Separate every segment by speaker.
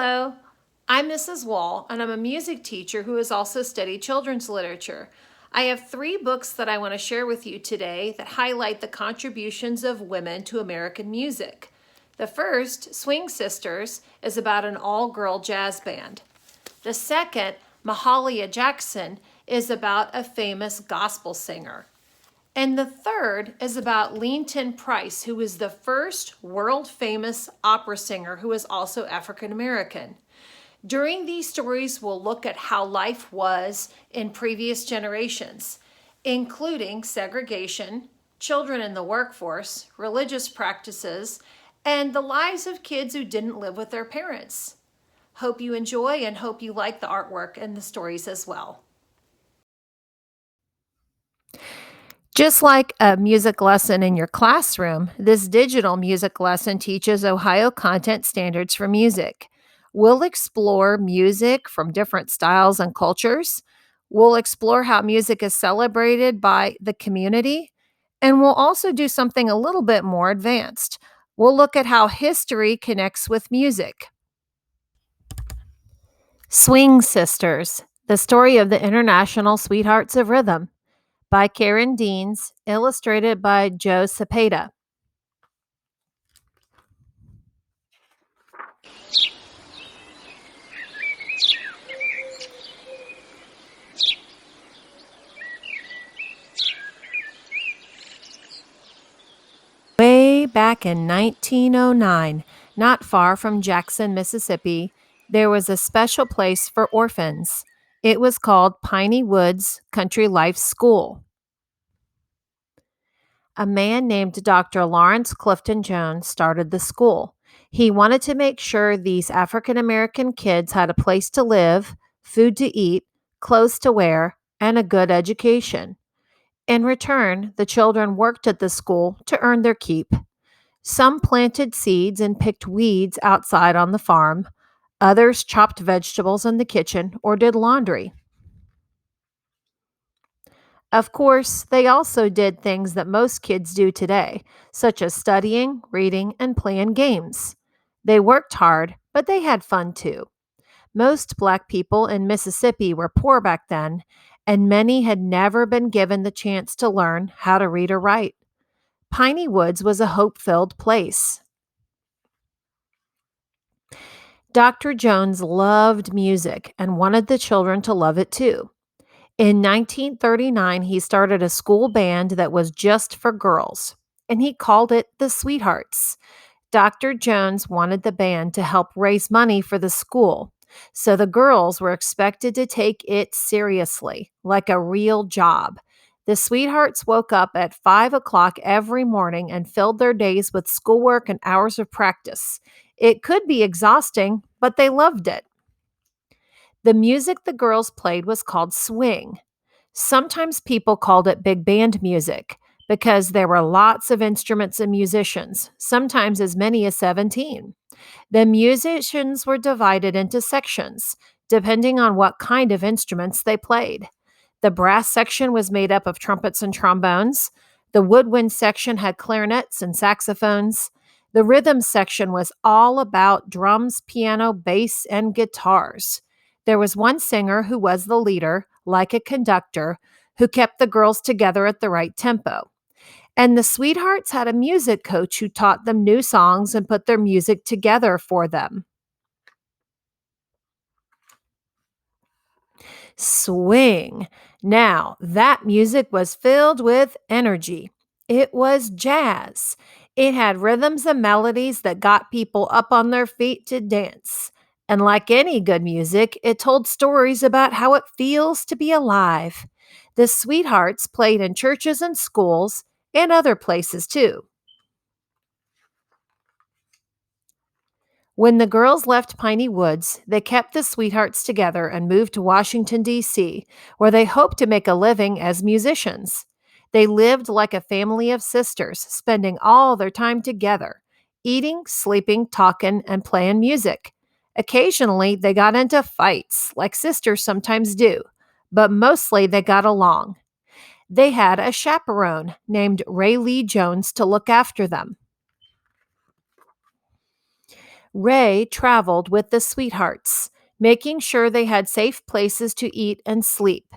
Speaker 1: Hello, I'm Mrs. Wall, and I'm a music teacher who has also studied children's literature. I have three books that I want to share with you today that highlight the contributions of women to American music. The first, Swing Sisters, is about an all-girl jazz band. The second, Mahalia Jackson, is about a famous gospel singer. And the third is about Leanton Price, who was the first world-famous opera singer who was also African American. During these stories, we'll look at how life was in previous generations, including segregation, children in the workforce, religious practices, and the lives of kids who didn't live with their parents. Hope you enjoy and hope you like the artwork and the stories as well. Just like a music lesson in your classroom, this digital music lesson teaches Ohio content standards for music. We'll explore music from different styles and cultures. We'll explore how music is celebrated by the community. And we'll also do something a little bit more advanced. We'll look at how history connects with music. Swing Sisters, the story of the International Sweethearts of Rhythm, by Karen Deans, illustrated by Joe Cepeda. Way back in 1909, not far from Jackson, Mississippi, there was a special place for orphans. It was called Piney Woods Country Life School. A man named Dr. Lawrence Clifton Jones started the school. He wanted to make sure these African American kids had a place to live, food to eat, clothes to wear, and a good education. In return, the children worked at the school to earn their keep. Some planted seeds and picked weeds outside on the farm. Others chopped vegetables in the kitchen or did laundry. Of course, they also did things that most kids do today, such as studying, reading, and playing games. They worked hard, but they had fun too. Most Black people in Mississippi were poor back then, and many had never been given the chance to learn how to read or write. Piney Woods was a hope-filled place. Dr. Jones loved music and wanted the children to love it too. In 1939, he started a school band that was just for girls, and he called it the Sweethearts. Dr. Jones wanted the band to help raise money for the school, so the girls were expected to take it seriously, like a real job. The Sweethearts woke up at 5 o'clock every morning and filled their days with schoolwork and hours of practice. It could be exhausting, but they loved it. The music the girls played was called swing. Sometimes people called it big band music because there were lots of instruments and musicians, sometimes as many as 17. The musicians were divided into sections, depending on what kind of instruments they played. The brass section was made up of trumpets and trombones. The woodwind section had clarinets and saxophones. The rhythm section was all about drums, piano, bass, and guitars. There was one singer who was the leader, like a conductor, who kept the girls together at the right tempo. And the Sweethearts had a music coach who taught them new songs and put their music together for them. Swing. Now, that music was filled with energy. It was jazz. It had rhythms and melodies that got people up on their feet to dance. And like any good music, it told stories about how it feels to be alive. The Sweethearts played in churches and schools and other places too. When the girls left Piney Woods, they kept the Sweethearts together and moved to Washington, D.C., where they hoped to make a living as musicians. They lived like a family of sisters, spending all their time together, eating, sleeping, talking, and playing music. Occasionally, they got into fights, like sisters sometimes do, but mostly they got along. They had a chaperone named Ray Lee Jones to look after them. Ray traveled with the Sweethearts, making sure they had safe places to eat and sleep.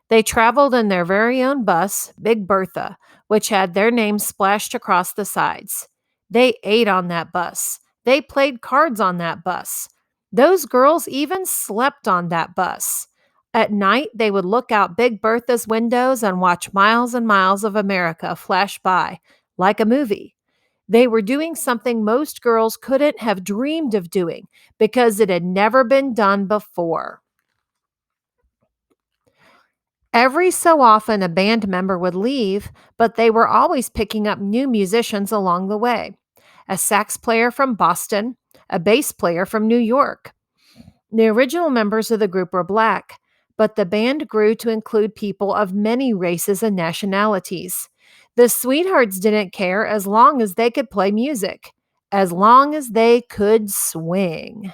Speaker 1: They traveled in their very own bus, Big Bertha, which had their names splashed across the sides. They ate on that bus. They played cards on that bus. Those girls even slept on that bus. At night, they would look out Big Bertha's windows and watch miles and miles of America flash by, like a movie. They were doing something most girls couldn't have dreamed of doing because it had never been done before. Every so often, a band member would leave, but they were always picking up new musicians along the way. A sax player from Boston, a bass player from New York. The original members of the group were black, but the band grew to include people of many races and nationalities. The Sweethearts didn't care as long as they could play music, as long as they could swing.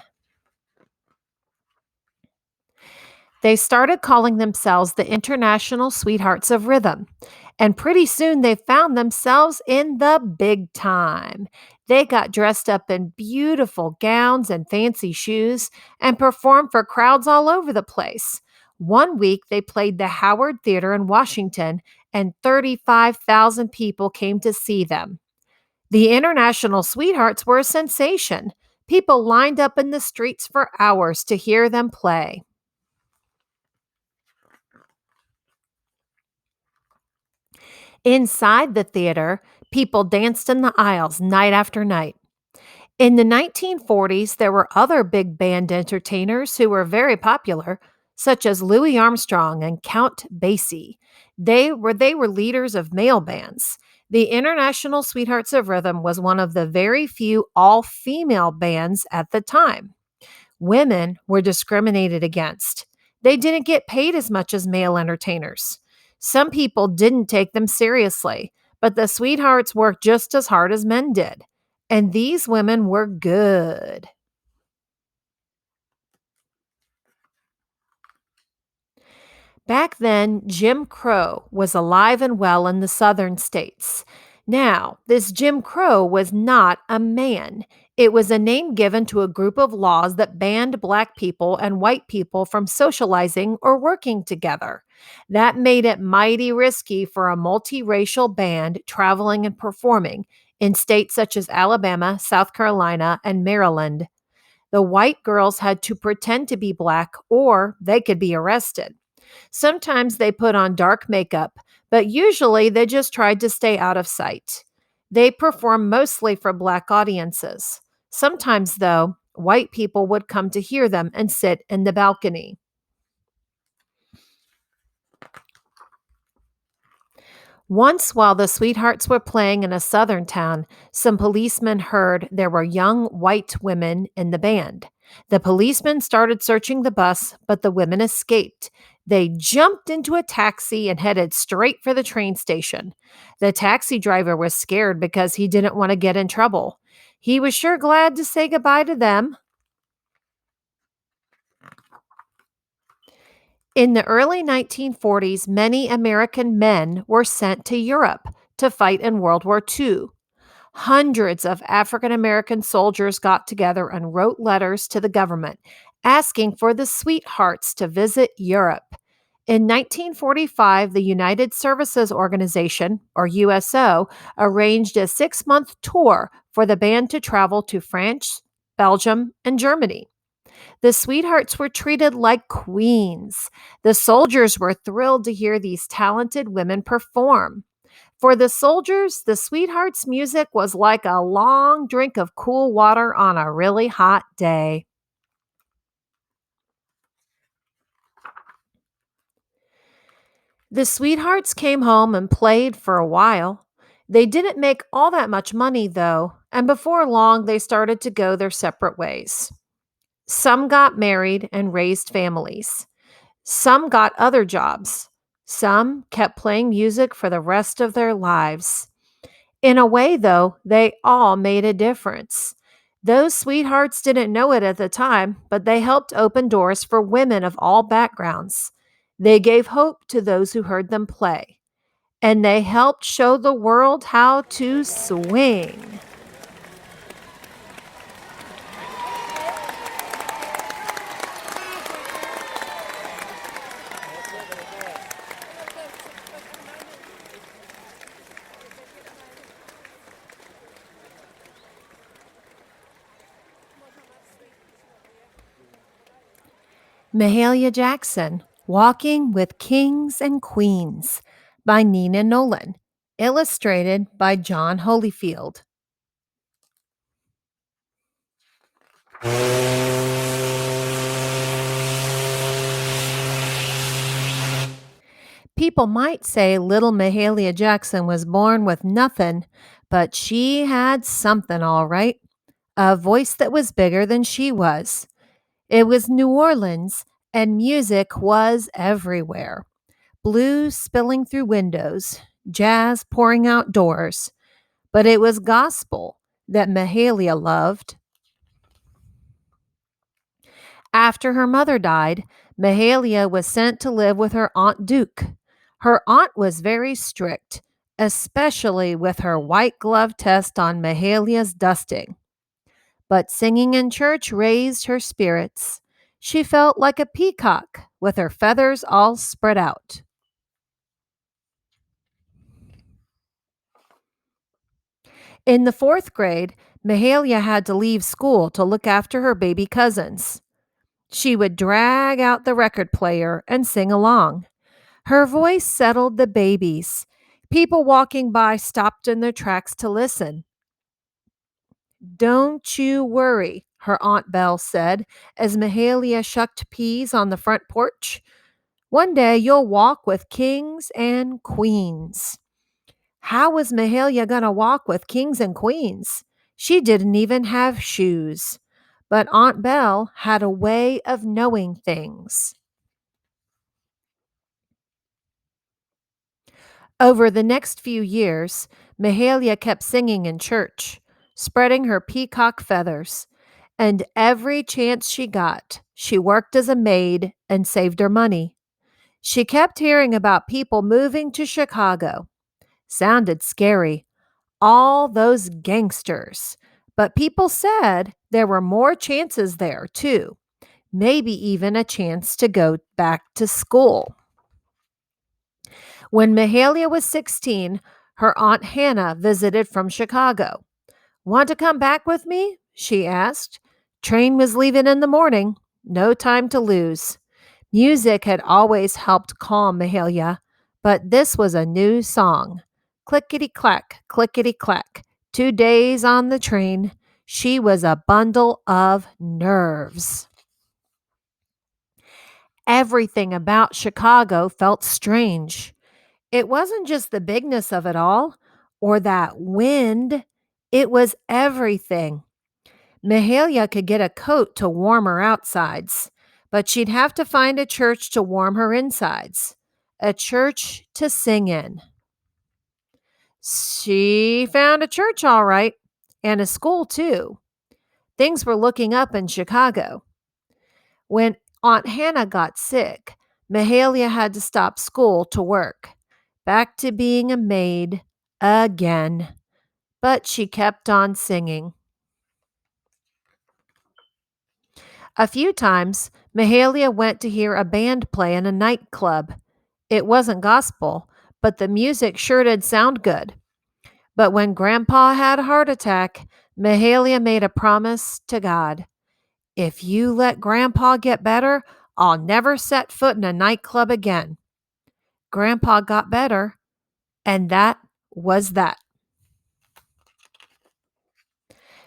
Speaker 1: They started calling themselves the International Sweethearts of Rhythm, and pretty soon they found themselves in the big time. They got dressed up in beautiful gowns and fancy shoes and performed for crowds all over the place. One week they played the Howard Theater in Washington, and 35,000 people came to see them. The International Sweethearts were a sensation. People lined up in the streets for hours to hear them play. Inside the theater, people danced in the aisles night after night. In the 1940s, there were other big band entertainers who were very popular, such as Louis Armstrong and Count Basie. They were leaders of male bands. The International Sweethearts of Rhythm was one of the very few all-female bands at the time. Women were discriminated against. They didn't get paid as much as male entertainers. Some people didn't take them seriously, but the Sweethearts worked just as hard as men did. And these women were good. Back then, Jim Crow was alive and well in the southern states. Now, this Jim Crow was not a man. It was a name given to a group of laws that banned black people and white people from socializing or working together. That made it mighty risky for a multiracial band traveling and performing in states such as Alabama, South Carolina, and Maryland. The white girls had to pretend to be black or they could be arrested. Sometimes they put on dark makeup, but usually they just tried to stay out of sight. They performed mostly for black audiences. Sometimes, though, white people would come to hear them and sit in the balcony. Once, while the Sweethearts were playing in a southern town, some policemen heard there were young white women in the band. The policemen started searching the bus, but the women escaped. They jumped into a taxi and headed straight for the train station. The taxi driver was scared because he didn't want to get in trouble. He was sure glad to say goodbye to them. In the early 1940s, many American men were sent to Europe to fight in World War II. Hundreds of African American soldiers got together and wrote letters to the government asking for the Sweethearts to visit Europe. In 1945, the United Services Organization, or USO, arranged a 6-month tour for the band to travel to France, Belgium, and Germany. The Sweethearts were treated like queens. The soldiers were thrilled to hear these talented women perform. For the soldiers, the Sweethearts' music was like a long drink of cool water on a really hot day. The Sweethearts came home and played for a while. They didn't make all that much money, though, and before long they started to go their separate ways. Some got married and raised families. Some got other jobs. Some kept playing music for the rest of their lives. In a way, though, they all made a difference. Those Sweethearts didn't know it at the time, but they helped open doors for women of all backgrounds. They gave hope to those who heard them play, and they helped show the world how to swing. Mahalia Jackson, Walking with Kings and Queens by Nina Nolan, illustrated by John Holyfield. People might say little Mahalia Jackson was born with nothing, but she had something all right. A voice that was bigger than she was. It was New Orleans, and music was everywhere. Blues spilling through windows, jazz pouring outdoors. But it was gospel that Mahalia loved. After her mother died, Mahalia was sent to live with her Aunt Duke. Her aunt was very strict, especially with her white glove test on Mahalia's dusting. But singing in church raised her spirits. She felt like a peacock with her feathers all spread out. In the fourth grade, Mahalia had to leave school to look after her baby cousins. She would drag out the record player and sing along. Her voice settled the babies. People walking by stopped in their tracks to listen. "Don't you worry," her Aunt Belle said as Mahalia shucked peas on the front porch. "One day you'll walk with kings and queens." How was Mahalia going to walk with kings and queens? She didn't even have shoes. But Aunt Belle had a way of knowing things. Over the next few years, Mahalia kept singing in church, spreading her peacock feathers, and every chance she got, she worked as a maid and saved her money. She kept hearing about people moving to Chicago. Sounded scary, all those gangsters. But people said there were more chances there, too. Maybe even a chance to go back to school. When Mahalia was 16, her Aunt Hannah visited from Chicago. "Want to come back with me?" she asked. Train was leaving in the morning. No time to lose. Music had always helped calm Mahalia, but this was a new song. Clickety clack, clickety clack. 2 days on the train. She was a bundle of nerves. Everything about Chicago felt strange. It wasn't just the bigness of it all or that wind, it was everything. Mahalia could get a coat to warm her outsides, but she'd have to find a church to warm her insides, a church to sing in. She found a church all right, and a school too. Things were looking up in Chicago. When Aunt Hannah got sick, Mahalia had to stop school to work. Back to being a maid again. But she kept on singing. A few times, Mahalia went to hear a band play in a nightclub. It wasn't gospel, but the music sure did sound good. But when Grandpa had a heart attack, Mahalia made a promise to God. "If you let Grandpa get better, I'll never set foot in a nightclub again." Grandpa got better, and that was that.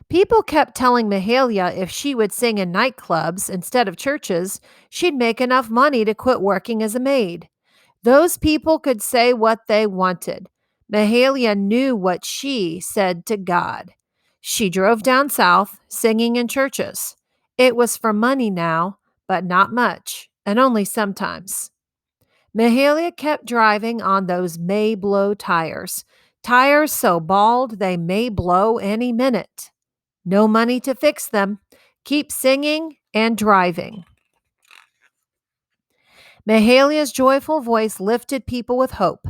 Speaker 1: People kept telling Mahalia if she would sing in nightclubs instead of churches, she'd make enough money to quit working as a maid. Those people could say what they wanted. Mahalia knew what she said to God. She drove down south, singing in churches. It was for money now, but not much, and only sometimes. Mahalia kept driving on those may blow tires. Tires so bald they may blow any minute. No money to fix them. Keep singing and driving. Mahalia's joyful voice lifted people with hope.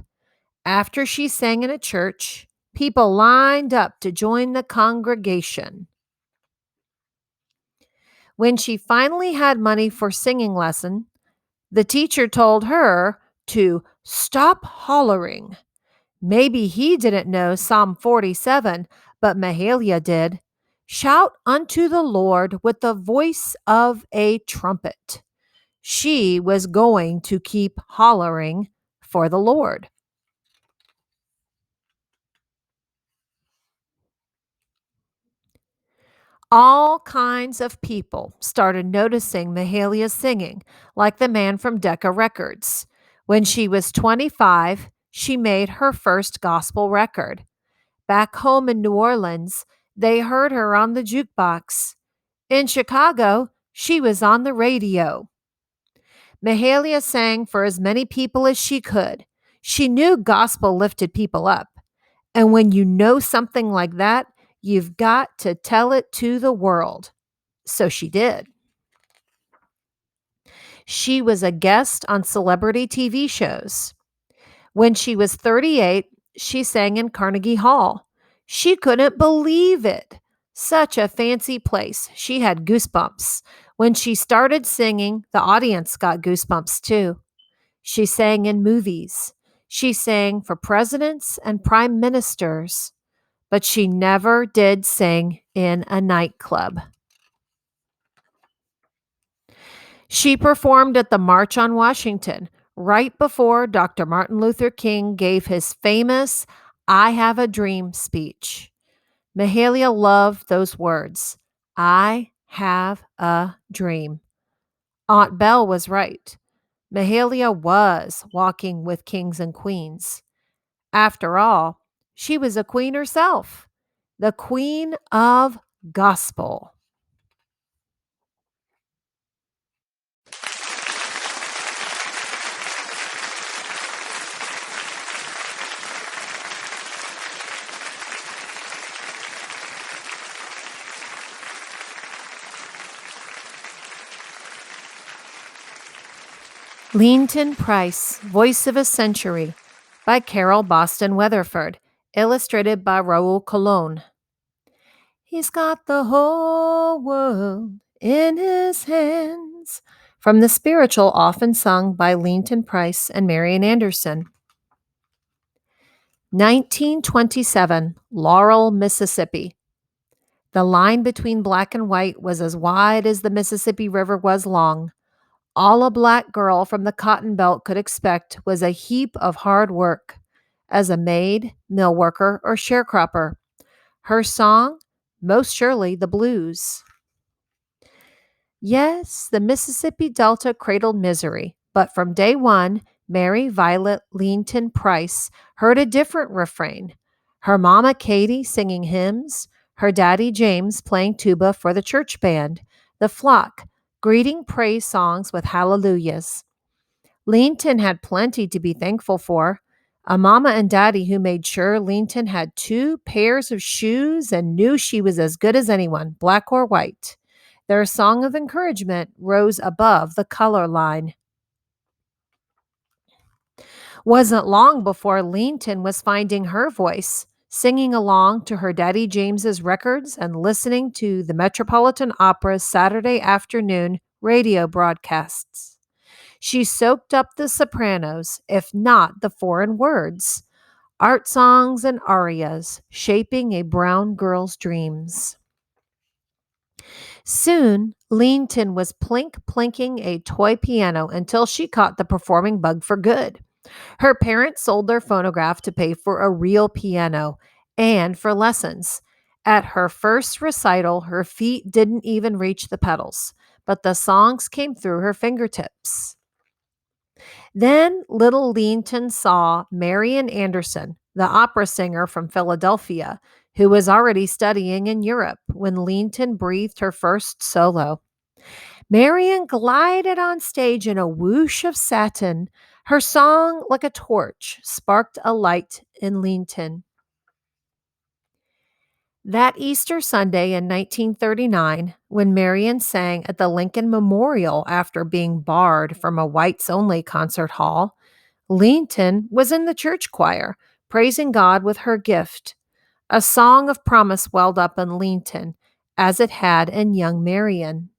Speaker 1: After she sang in a church, people lined up to join the congregation. When she finally had money for singing lesson, the teacher told her to stop hollering. Maybe he didn't know Psalm 47, but Mahalia did. Shout unto the Lord with the voice of a trumpet. She was going to keep hollering for the Lord. All kinds of people started noticing Mahalia's singing, like the man from Decca Records. When she was 25, she made her first gospel record. Back home in New Orleans, they heard her on the jukebox. In Chicago, she was on the radio. Mahalia sang for as many people as she could. She knew gospel lifted people up. And when you know something like that, you've got to tell it to the world. So she did. She was a guest on celebrity TV shows. When she was 38, she sang in Carnegie Hall. She couldn't believe it. Such a fancy place. She had goosebumps. When she started singing, the audience got goosebumps too. She sang in movies. She sang for presidents and prime ministers, but she never did sing in a nightclub. She performed at the March on Washington right before Dr. Martin Luther King gave his famous I Have a Dream speech. Mahalia loved those words. I have a dream. Aunt Belle was right. Mahalia was walking with kings and queens. After all, she was a queen herself, the queen of gospel. Leanton Price, Voice of a Century by Carol Boston Weatherford, illustrated by Raul Colon. He's got the whole world in his hands. From the spiritual often sung by Leanton Price and Marian Anderson. 1927, Laurel, Mississippi. The line between black and white was as wide as the Mississippi River was long. All a black girl from the Cotton Belt could expect was a heap of hard work as a maid, mill worker, or sharecropper. Her song, most surely the blues. Yes, the Mississippi Delta cradled misery, but from day one, Mary Violet Leanton Price heard a different refrain. Her mama Katie singing hymns, her daddy James playing tuba for the church band, the flock greeting praise songs with hallelujahs. Leanton had plenty to be thankful for. A mama and daddy who made sure Leanton had 2 pairs of shoes and knew she was as good as anyone, black or white. Their song of encouragement rose above the color line. Wasn't long before Leanton was finding her voice, singing along to her daddy James's records and listening to the Metropolitan Opera's Saturday afternoon radio broadcasts. She soaked up the sopranos, if not the foreign words, art songs and arias, shaping a brown girl's dreams. Soon, Leanton was plink-plinking a toy piano until she caught the performing bug for good. Her parents sold their phonograph to pay for a real piano and for lessons. At her first recital, her feet didn't even reach the pedals, but the songs came through her fingertips. Then little Leanton saw Marian Anderson, the opera singer from Philadelphia, who was already studying in Europe when Leanton breathed her first solo. Marian glided on stage in a whoosh of satin. Her song, like a torch, sparked a light in Leanton. That Easter Sunday in 1939, when Marian sang at the Lincoln Memorial after being barred from a whites-only concert hall, Leanton was in the church choir, praising God with her gift. A song of promise welled up in Leanton, as it had in young Marian.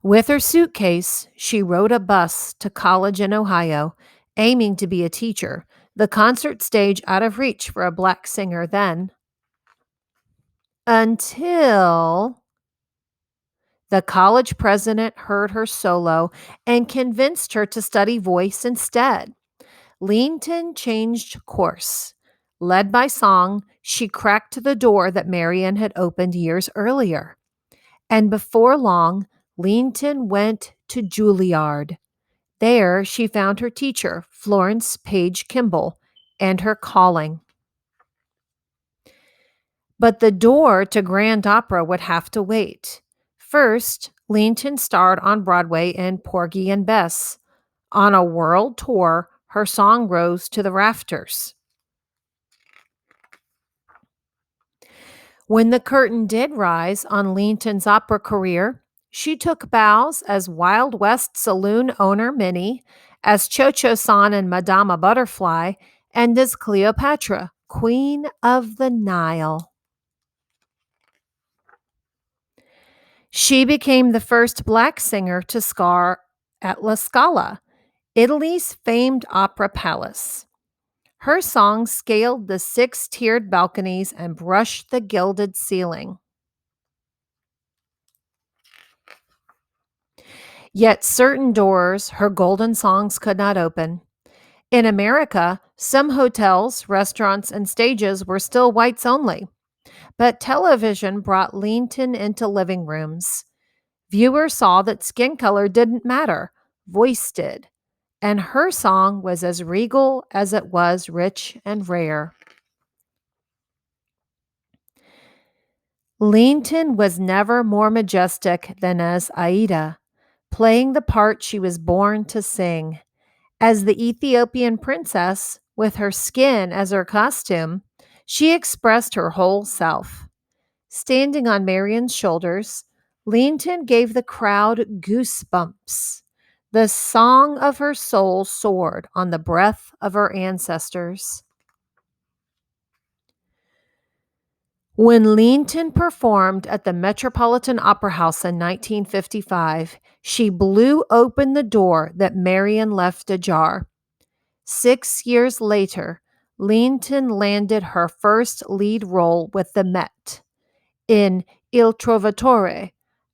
Speaker 1: With her suitcase, she rode a bus to college in Ohio, aiming to be a teacher, the concert stage out of reach for a black singer then. Until The college president heard her solo and convinced her to study voice instead. Leanton changed course. Led by song, she cracked the door that Marian had opened years earlier. And before long, Leanton went to Juilliard. There, she found her teacher, Florence Page Kimball, and her calling. But the door to Grand Opera would have to wait. First, Leanton starred on Broadway in Porgy and Bess. On a world tour, her song rose to the rafters. When the curtain did rise on Leanton's opera career, she took bows as Wild West saloon owner Minnie, as Cho-Cho-san and Madama Butterfly, and as Cleopatra, Queen of the Nile. She became the first Black singer to star at La Scala, Italy's famed opera palace. Her songs scaled the six-tiered balconies and brushed the gilded ceiling. Yet certain doors her golden songs could not open. In America, some hotels, restaurants, and stages were still whites only. But television brought Leanton into living rooms. Viewers saw that skin color didn't matter, voice did. And her song was as regal as it was rich and rare. Leanton was never more majestic than as Aida, playing the part she was born to sing. As the Ethiopian princess, with her skin as her costume, she expressed her whole self. Standing on Marian's shoulders, Leanton gave the crowd goosebumps. The song of her soul soared on the breath of her ancestors. When Leanton performed at the Metropolitan Opera House in 1955, she blew open the door that Marian left ajar. 6 years later, Leanton landed her first lead role with the Met in Il Trovatore.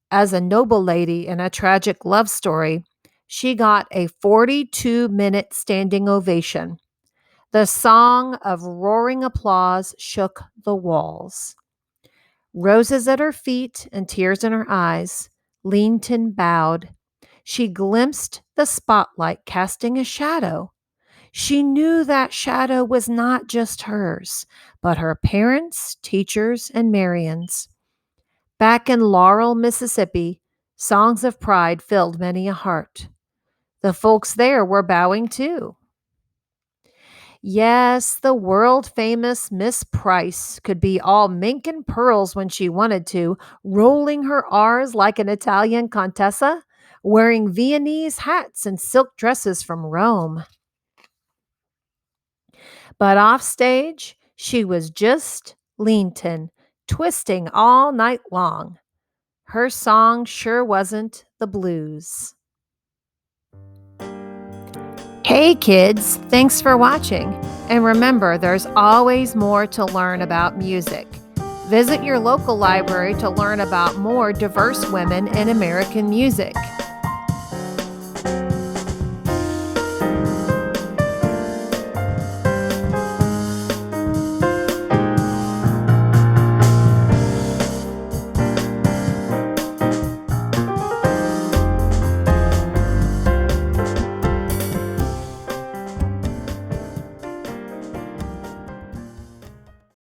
Speaker 1: As a noble lady in a tragic love story, she got a 42-minute standing ovation. The song of roaring applause shook the walls. Roses at her feet and tears in her eyes, Leanton bowed. She glimpsed the spotlight casting a shadow. She knew that shadow was not just hers, but her parents, teachers, and Marian's. Back in Laurel, Mississippi, songs of pride filled many a heart. The folks there were bowing too. Yes, the world-famous Miss Price could be all mink and pearls when she wanted to, rolling her R's like an Italian contessa, wearing Viennese hats and silk dresses from Rome. But offstage, she was just Leanton, twisting all night long. Her song sure wasn't the blues. Hey kids, thanks for watching. And remember, there's always more to learn about music. Visit your local library to learn about more diverse women in American music.